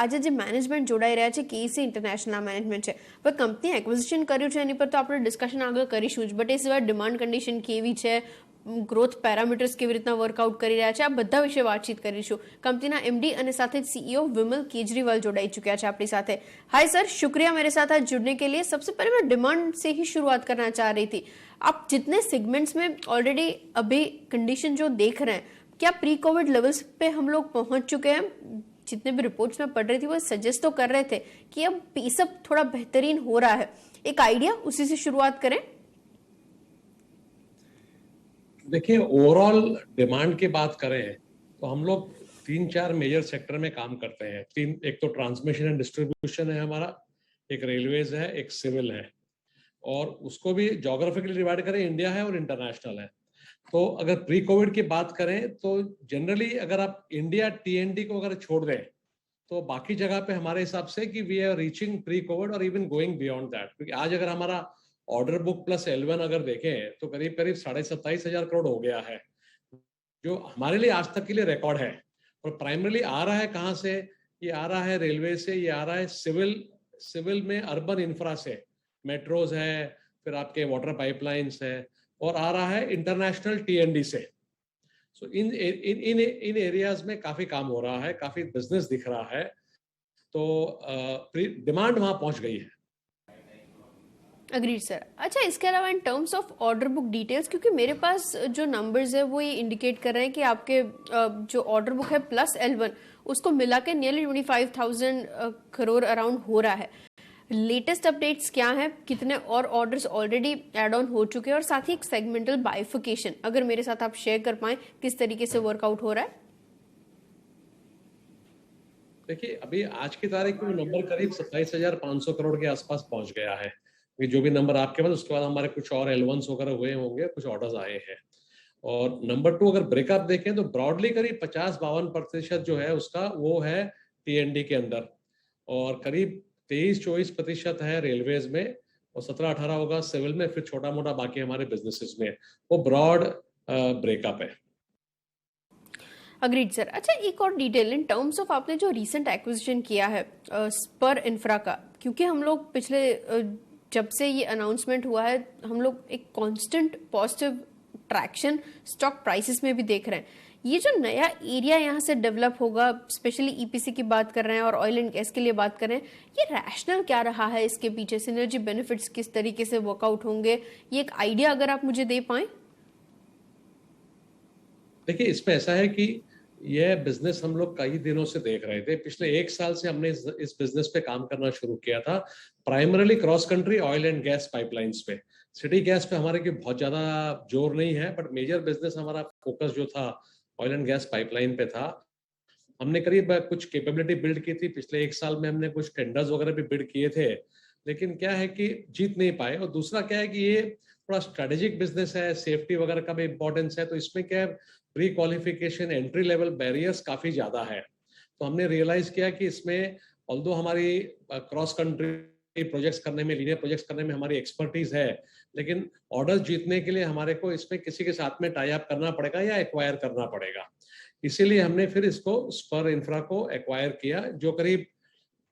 આજે જે મેનેજમેન્ટ જોડાઈ રહ્યા છે કેસી ઇન્ટરનેશનલ મેનેજમેન્ટ છે, પણ કંપની એક્વિઝિશન કર્યું છે એની પર તો આપણે ડિસ્કશન આગળ કરીશું જ, બટ એ સિવાય ડિમાન્ડ કન્ડિશન કેવી છે, ગ્રોથ પેરામીટર્સ કેવી રીતના વર્કઆઉટ કરી રહ્યા છે, આ બધા વિશે વાતચીત કરીશું. કંપનીના एमडी અને સાથે જ सीईओ विमल केजरीवाल जोड़ाई चुके हैं अपनी साथ. हाय सर, शुक्रिया मेरे साथ आज जुड़ने के लिए. सबसे पहले मैं डिमांड से ही शुरुआत करना चाह रही थी. आप जितने सेगमेंट्स में ऑलरेडी अभी कंडीशन जो देख रहे हैं, क्या प्री कोविड लेवल्स पे हम लोग पहुंच चुके हैं? जितने भी रिपोर्ट्स में पढ़ रही थी वो सजेस्ट तो कर रहे थे कि अब पेसअप थोड़ा बेहतरीन हो रहा है. एक आइडिया उसी से शुरुआत करें. देखिए, ओवरऑल डिमांड की बात करें तो हम लोग 3-4 मेजर सेक्टर में काम करते हैं. एक तो ट्रांसमिशन एंड डिस्ट्रीब्यूशन है हमारा, एक रेलवेज है, एक सिविल है, और उसको भी ज्योग्राफिकली डिवाइड करें, इंडिया है और इंटरनेशनल है. तो अगर प्री कोविड की बात करें तो जनरली अगर आप इंडिया टीएनडी को अगर छोड़ दें तो बाकी जगह पे हमारे हिसाब से कि we are reaching pre COVID और इवन गोइंग बियॉन्ड दैट. क्योंकि आज अगर हमारा ऑर्डर बुक प्लस L1 अगर देखें तो करीब 27,500 करोड़ हो गया है, जो हमारे लिए आज तक के लिए रिकॉर्ड है. और प्राइमरीली आ रहा है कहाँ से? ये आ रहा है रेलवे से, ये आ रहा है सिविल में अर्बन इंफ्रा से, मेट्रोज है, फिर आपके वाटर पाइपलाइंस है, और आ रहा है इंटरनेशनल टीएनडी से. सो इन एरियाज में काफी काम हो रहा है, काफी बिजनेस दिख रहा है, तो डिमांड वहां पहुंच गई है. Agreed sir. अच्छा, इसके अलावा इन terms of order book details, क्योंकि मेरे पास जो नंबर्स है वो ये इंडिकेट कर रहे हैं कि आपके जो ऑर्डर बुक है प्लस L1 उसको मिला के नियरली 25,000 करोड़ अराउंड हो रहा है. लेटेस्ट अपडेट्स क्या है, कितने और ऑर्डर्स ऑलरेडी एड ऑन हो चुके हैं, और साथ ही एक सेगमेंटल बाइफिकेशन अगर मेरे साथ आप शेयर कर पाए किस तरीके से वर्कआउट हो रहा है. देखिए, अभी आज की तारीख में नंबर करीब 27,500 करोड़ के आसपास पहुंच गया है. ये जो भी नंबर आपके पास, उसके बाद हमारे कुछ और L1s वगैरह हुए होंगे, कुछ ऑर्डर्स आए हैं. और नंबर 2 अगर ब्रेकअप देखें तो ब्रॉडली करीब 50-52% जो है उसका वो है टीएनडी के अंदर, और करीब 23-24% है रेलवेज में, और 17-18 होगा सिविल में, फिर छोटा मोटा बाकी हमारे बिजनेसेस में. वो ब्रॉड ब्रेकअप है. Agreed sir. अच्छा, एक और डिटेल इन टर्म्स ऑफ आपने जो रिसेंट एक्विजिशन किया है स्पर इंफ्रा का, क्योंकि हम लोग पिछले जब से ये अनाउंसमेंट हुआ है हम लोग एक constant positive traction stock prices में भी देख रहे हैं. ये जो नया एरिया यहाँ से डेवलप होगा, स्पेशली ईपीसी की बात कर रहे हैं और ऑयल एंड गैस के लिए बात कर रहे हैं, ये रैशनल क्या रहा है इसके पीछे? सिनर्जी बेनिफिट्स किस तरीके से वर्कआउट होंगे, ये एक आइडिया अगर आप मुझे दे पाए. देखिए, इसमें ऐसा है कि यह बिजनेस हम लोग कई दिनों से देख रहे थे. पिछले 1 साल से हमने इस बिजनेस पे काम करना शुरू किया था, primarily cross country oil and gas pipelines पे. सिटी गैस पे हमारे की बहुत ज्यादा जोर नहीं है, बट मेजर बिजनेस हमारा फोकस जो था ऑयल एंड गैस पाइपलाइन पे था. हमने करीब कुछ कैपेबिलिटी बिल्ड की थी. पिछले 1 साल में हमने कुछ टेंडर्स वगैरह भी बिल्ड किए थे, लेकिन क्या है कि जीत नहीं पाए. और दूसरा क्या है कि ये थोड़ा स्ट्रेटेजिक बिजनेस है, सेफ्टी वगैरह का भी इंपॉर्टेंस है, तो इसमें क्या है pre qualification, entry level barriers काफी ज्यादा है. तो हमने रियलाइज किया कि इसमें ऑल्दो हमारी क्रॉस कंट्री प्रोजेक्ट्स करने में, लीनियर प्रोजेक्ट्स करने में हमारी एक्सपर्टीज है, लेकिन ऑर्डर्स जीतने के लिए हमारे को इसमें किसी के साथ में टाई अप करना पड़ेगा या एक्वायर करना पड़ेगा. इसीलिए हमने फिर इसको स्पर इंफ्रा को एक्वायर किया, जो करीब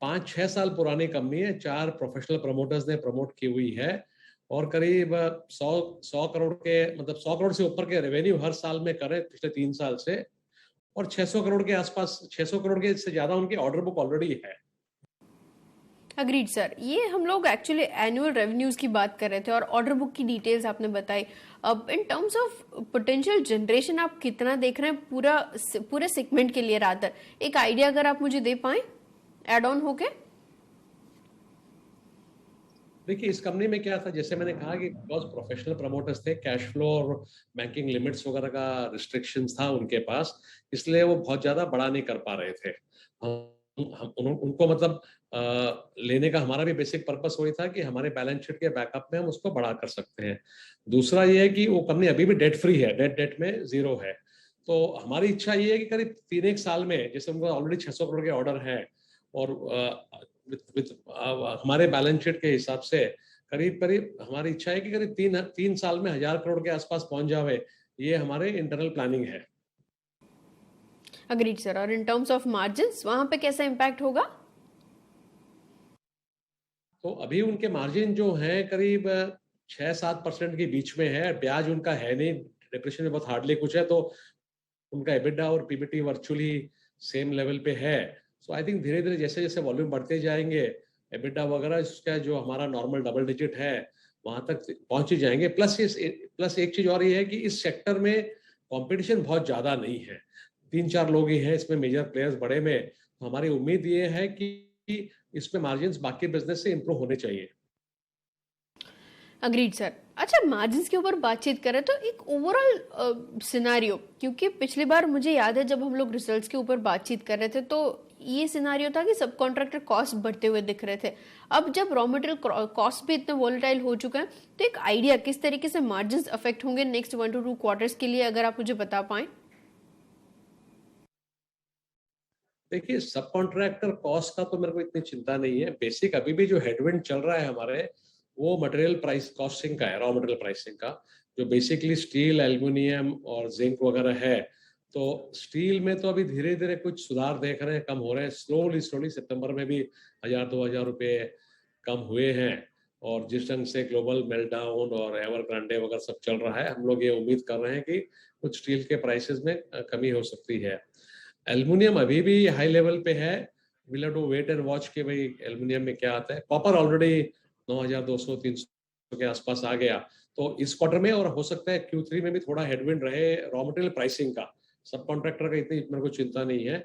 5-6 साल पुरानी कंपनी है. 4 प्रोफेशनल प्रमोटर्स ने प्रमोट की हुई है, और करीब 100 करोड़ के, मतलब 100 करोड़ से ऊपर के रेवेन्यू हर साल में करे पिछले 3 साल से, और 600 करोड़ के आसपास, 600 करोड़ के से ज्यादा उनकी ऑर्डर बुक ऑलरेडी है. Agreed sir. ये हम लोग एक्चुअली एनुअल रेवेन्यूज की बात कर रहे थे और ऑर्डर बुक की डिटेल्स आपने बताई. अब इन टर्म्स ऑफ पोटेंशियल जनरेशन आप कितना देख रहे हैं पूरे सेगमेंट के लिए? रादर एक आइडिया अगर आप मुझे दे पाए एड ऑन होके. देखिए, इस कंपनी में क्या था, जैसे मैंने कहा कि बिकॉज प्रोफेशनल प्रमोटर्स थे, कैश फ्लो और बैंकिंग लिमिट्स वगैरह का रिस्ट्रिक्शंस था उनके पास, इसलिए वो बहुत ज्यादा बड़ा नहीं कर पा रहे थे. उनको मतलब लेने का हमारा भी बेसिक पर्पस वही था कि हमारे बैलेंस शीट के बैकअप में हम उसको बड़ा कर सकते हैं. दूसरा ये है कि वो कंपनी अभी भी डेट फ्री है, डेट में 0 है. तो हमारी इच्छा ये है कि करीब 3-1 साल में, जैसे उनको ऑलरेडी 600 करोड़ के ऑर्डर है, और हमारे बैलेंस शीट के हिसाब से करीब हमारी इच्छा है कि करीब 3 साल में 1000 करोड़ के आसपास पहुंच जावे. ये हमारे इंटरनल प्लानिंग है. Agreed sir. और इन टर्म्स ऑफ मार्जिन्स वहां पे कैसा इम्पैक्ट होगा? तो अभी उनके मार्जिन जो है करीब 6-7% के बीच में है, ब्याज उनका है नहीं, डिप्रेशन में बहुत हार्डली कुछ है, तो उनका एबिटा और पीबीटी वर्चुअली सेम लेवल पे है। सो आई थिंक धीरे धीरे जैसे जैसे वॉल्यूम बढ़ते जाएंगे, एबिटा वगैरह इसका जो हमारा नॉर्मल डबल डिजिट है वहां तक पहुंच ही जाएंगे। प्लस एक चीज और ये है कि इस सेक्टर में कंपटीशन बहुत ज्यादा नहीं है, 3-4 लोग ही हैं इसमें मेजर प्लेयर्स बड़े में। तो हमारी उम्मीद ये है कि इसमें मार्जिन्स बाकी बिजनेस से इंप्रूव होने चाहिए। Agreed sir. अच्छा, मार्जिन्स के ऊपर बातचीत करें तो एक ओवरऑल सिनारियो, क्योंकि पिछली बार मुझे याद है जब हम लोग रिजल्ट्स के ऊपर बातचीत कर रहे थे तो ये सिनारियो था कि सब कॉन्ट्रैक्टर कॉस्ट बढ़ते हुए दिख रहे थे। अब जब रॉ मटेरियल कॉस्ट भी इतने वॉलेटाइल हो चुका है तो एक आइडिया किस तरीके से मार्जिन्स अफेक्ट होंगे नेक्स्ट 1 to 2 क्वार्टर्स के लिए, अगर आप मुझे बता पाएं। देखिए, सब कॉन्ट्रैक्टर कॉस्ट का तो मेरे को इतनी चिंता नहीं है। बेसिक अभी भी जो हेडविंड चल रहा है हमारे, वो मटेरियल प्राइस कॉस्टिंग का है, रॉ मटेरियल प्राइसिंग का, जो बेसिकली स्टील, एल्युमिनियम और जिंक वगैरह है। तो स्टील में तो अभी धीरे धीरे कुछ सुधार देख रहे हैं, कम हो रहे हैं स्लोली स्लोली। सितंबर में भी 1,000-2,000 रुपए कम हुए हैं। और जिस ढंग से ग्लोबल मेल्टडाउन और एवरग्रांडे वगैरह सब चल रहा है, हम लोग ये उम्मीद कर रहे हैं कि कुछ स्टील के प्राइसेस में कमी हो सकती है। एल्युमिनियम अभी भी हाई लेवल पे है, will have to wait and watch कि भाई एल्युमिनियम में क्या आता है। कॉपर ऑलरेडी 9,200-300 के आसपास आ गया। तो इस क्वार्टर में और हो सकता है Q3 में भी थोड़ा हेडविंड रहे रॉ मटेरियल प्राइसिंग का। सब कॉन्ट्रैक्टर का इतनी मेरे को चिंता नहीं है।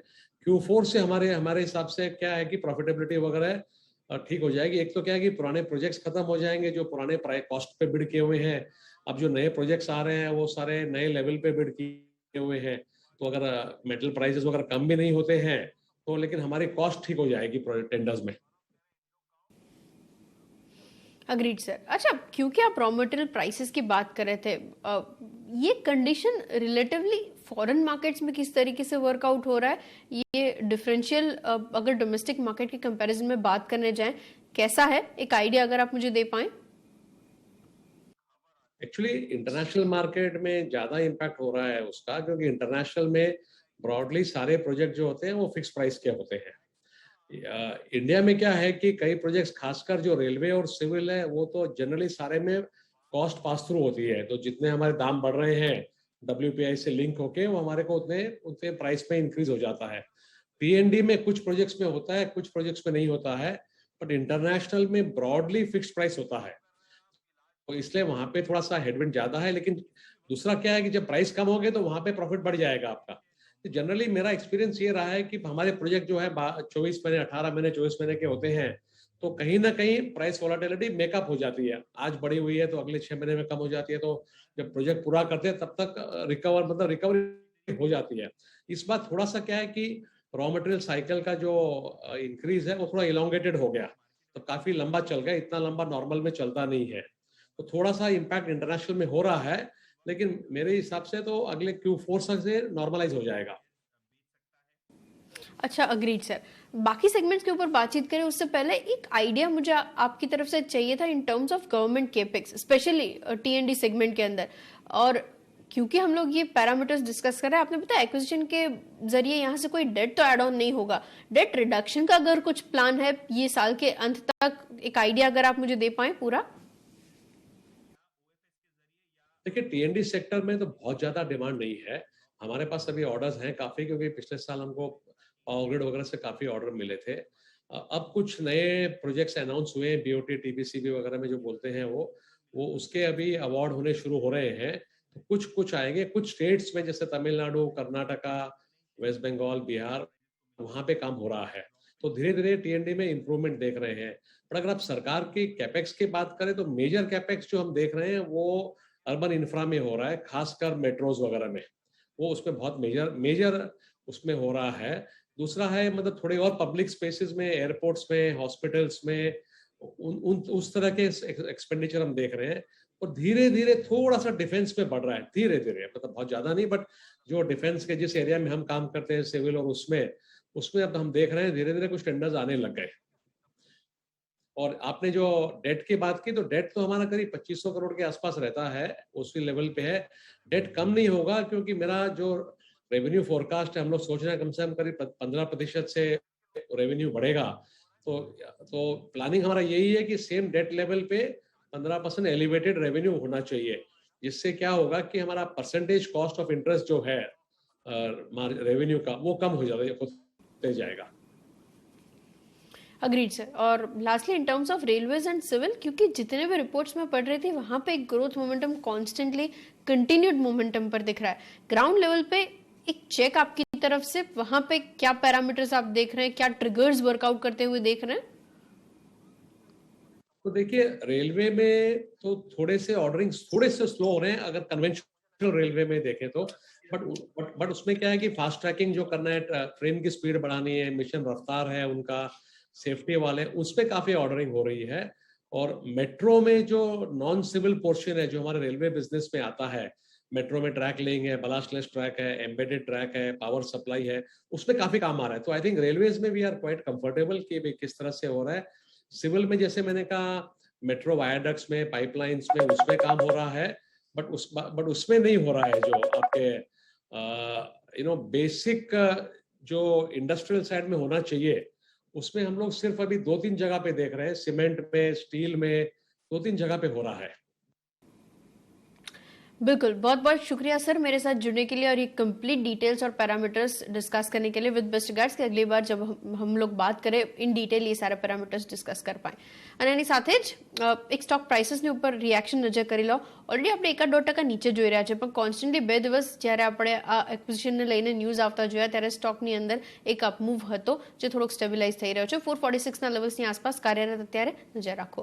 Q4 से हमारे हमारे हिसाब से क्या है कि प्रॉफिटेबिलिटी वगैरह ठीक हो जाएगी। एक तो क्या है कि पुराने प्रोजेक्ट्स खत्म हो जाएंगे जो पुराने प्राइस कॉस्ट पे बिड किए हुए हैं। अब जो नए प्रोजेक्ट्स आ रहे हैं वो सारे नए लेवल पे बिड किए हुए हैं। तो अगर मेटल प्राइसेस वगैरह कम भी नहीं होते हैं तो लेकिन हमारी कॉस्ट ठीक हो जाएगी टेंडर्स में। Agreed sir. अच्छा, क्योंकि आप रॉ मटेरियल प्राइसेस की बात कर रहे थे, ये कंडीशन रिलेटिवली फॉरेन मार्केट्स में किस तरीके से वर्कआउट हो रहा है? ये डिफरेंशियल अगर डोमेस्टिक मार्केट के कंपैरिजन में बात करने जाएं कैसा है, एक आइडिया अगर आप मुझे दे पाएं। एक्चुअली इंटरनेशनल मार्केट में ज्यादा इम्पैक्ट हो रहा है उसका, क्योंकि इंटरनेशनल में ब्रॉडली सारे प्रोजेक्ट जो होते हैं वो फिक्स प्राइस के होते हैं। इंडिया में क्या है कि कई प्रोजेक्ट्स खासकर जो रेलवे और सिविल है वो तो जनरली सारे में कॉस्ट पास थ्रू होती है। तो जितने हमारे दाम बढ़ रहे हैं WPI से लिंक होके वो हमारे को उतने उतने प्राइस में इंक्रीज हो जाता है। P&D में कुछ प्रोजेक्ट्स में होता है, कुछ प्रोजेक्ट्स में नहीं होता है, बट इंटरनेशनल में ब्रॉडली फिक्स प्राइस होता है। तो इसलिए वहां पे थोड़ा सा हेडविंड ज्यादा है। लेकिन दूसरा क्या है कि जब प्राइस कम हो गए तो वहां पे प्रॉफिट बढ़ जाएगा आपका। तो जनरली मेरा एक्सपीरियंस ये रहा है कि हमारे प्रोजेक्ट जो है 24 महीने, 18 महीने, 24 महीने के होते हैं, तो कहीं ना कहीं प्राइस वोलाटिलिटी मेकअप हो जाती है। आज बढ़ी हुई है तो अगले 6 महीने में कम हो जाती है। तो जब प्रोजेक्ट पूरा करते हैं तब तक रिकवरी हो जाती है। इस बार थोड़ा सा क्या है कि रॉ मटेरियल साइकिल का जो इंक्रीज है वो थोड़ा इलोंगेटेड हो गया, तो काफी लंबा चल गया। इतना लंबा नॉर्मल में चलता नहीं है। तो थोड़ा सा इम्पैक्ट इंटरनेशनल में हो रहा है, लेकिन मेरे हिसाब से तो अगले Q4 से नॉर्मलाइज हो जाएगा। अच्छा, अग्रीड सर। बाकी सेगमेंट्स के ऊपर बातचीत करें उससे पहले एक आइडिया मुझे आपकी तरफ से चाहिए था इन terms of government capex, specially T&D segment के अंदर। और क्योंकि हम लोग ये पैरामीटर्स डिस्कस कर रहे हैं, आपने बताया एक्विजिशन के जरिए यहाँ से कोई डेट तो एड ऑन नहीं होगा। डेट रिडक्शन का अगर कुछ प्लान है ये साल के अंत तक, एक आइडिया अगर आप मुझे दे पाए पूरा। देखिए, T&D सेक्टर में तो बहुत ज्यादा डिमांड नहीं है। हमारे पास अभी ऑर्डर्स हैं काफी, क्योंकि पिछले साल हमको पावर ग्रिड वगैरह से काफी ऑर्डर मिले थे। अब कुछ नए प्रोजेक्ट्स अनाउंस हुए हैं, BOT TBCB वगैरह में जो बोलते हैं वो उसके अभी अवार्ड होने शुरू हो रहे हैं। तो कुछ कुछ आएंगे कुछ स्टेट्स में, जैसे तमिलनाडु, कर्नाटका, वेस्ट बंगाल, बिहार, वहां पे काम हो रहा है। तो धीरे धीरे T&D में इंप्रूवमेंट देख रहे हैं। पर अगर आप सरकार की कैपेक्स की बात करें तो मेजर कैपेक्स जो हम देख रहे हैं वो अर्बन इंफ्रा में हो रहा है, खासकर मेट्रोज वगैरह में। वो उसमें बहुत मेजर मेजर उसमें हो रहा है। दूसरा है मतलब थोड़े और पब्लिक स्पेसेस में, एयरपोर्ट्स में, हॉस्पिटल्स में, उस तरह के एक्सपेंडिचर हम देख रहे हैं। और धीरे धीरे थोड़ा सा डिफेंस में बढ़ रहा है, धीरे धीरे, मतलब बहुत ज्यादा नहीं, बट जो डिफेंस के जिस एरिया में हम काम करते हैं, सिविल और उसमें उसमें अब हम देख रहे हैं धीरे धीरे कुछ टेंडर्स आने लग गए। और आपने जो डेट की बात की, तो डेट तो हमारा करीब 2500 करोड़ के आसपास रहता है, उसी लेवल पे है। डेट कम नहीं होगा, क्योंकि मेरा जो रेवेन्यू फोरकास्ट है, हम लोग सोच रहे हैं कम से कम करीब 15% से रेवेन्यू बढ़ेगा। तो प्लानिंग हमारा यही है कि सेम डेट लेवल पे 15% एलिवेटेड रेवेन्यू होना चाहिए, जिससे क्या होगा कि हमारा परसेंटेज कॉस्ट ऑफ इंटरेस्ट जो है रेवेन्यू का, वो कम होते जाएगा। Agreed sir. और lastly in terms of railways and civil, क्योंकि जितने भी रिपोर्ट्स में पढ़ रही थी वहां पे एक growth momentum constantly continued momentum पर दिख रहा है। ग्राउंड लेवल पे एक चेक आपकी तरफ से, वहां पे क्या पैरामीटर्स आप देख रहे हैं, क्या ट्रिगर्स वर्कआउट करते हुए देख रहे हैं? तो देखिए, रेलवे में तो थोड़े से ऑर्डरिंग थोड़े से स्लो हो रहे हैं अगर कन्वेंशनल रेलवे में देखें तो, बट उसमें क्या है कि फास्ट ट्रैकिंग जो करना है, ट्रेन की स्पीड बढ़ानी है, मिशन रफ्तार है उनका, सेफ्टी वाले, उस पे काफी ऑर्डरिंग हो रही है। और मेट्रो में जो नॉन सिविल पोर्शन है जो हमारे रेलवे बिजनेस में आता है, मेट्रो में ट्रैक लेइंग है, बलास्टलेस ट्रैक है, एम्बेडेड ट्रैक है, पावर सप्लाई है, उसमें काफी काम आ रहा है। तो आई थिंक रेलवेज में वी आर क्वाइट कंफर्टेबल कि किस तरह से हो रहा है। सिविल में जैसे मैंने कहा, मेट्रो वायाडक्ट्स में, पाइपलाइंस में, उसमें काम हो रहा है, बट उसमें नहीं हो रहा है जो आपके बेसिक जो इंडस्ट्रियल साइड में होना चाहिए, उसमें हम लोग सिर्फ अभी 2-3 जगह पे देख रहे हैं, सीमेंट में, स्टील में, 2-3 जगह पे हो रहा है। बिल्कुल, बहुत बहुत शुक्रिया सर मेरे साथ जुड़ने के लिए और ये कंप्लीट डिटेल्स और पैरामीटर्स डिस्कस करने के लिए। विद बेस्ट रिगार्ड्स कि अगली बार जब हम लोग बात करें इन डिटेल ये सारे पैरामीटर्स डिस्कस कर पाए। અને એની સાથે જ એક સ્ટોક પ્રાઇસીસની ઉપર રિએક્શન નજર કરી લો। ઓલરેડી આપણે 1-2% નીચે જોઈ રહ્યા છે, પણ કોન્સ્ટન્ટલી 2 દિવસ જ્યારે આપણે આ એક્વિઝિશનને લઈને ન્યૂઝ આવતા જોયા ત્યારે સ્ટોકની અંદર એક અપમૂવ હતો જે થોડોક સ્ટેબિલાઇઝ થઈ રહ્યો છે। 446ના લેવલ્સની આસપાસ કાર્યરત અત્યારે નજર રાખો।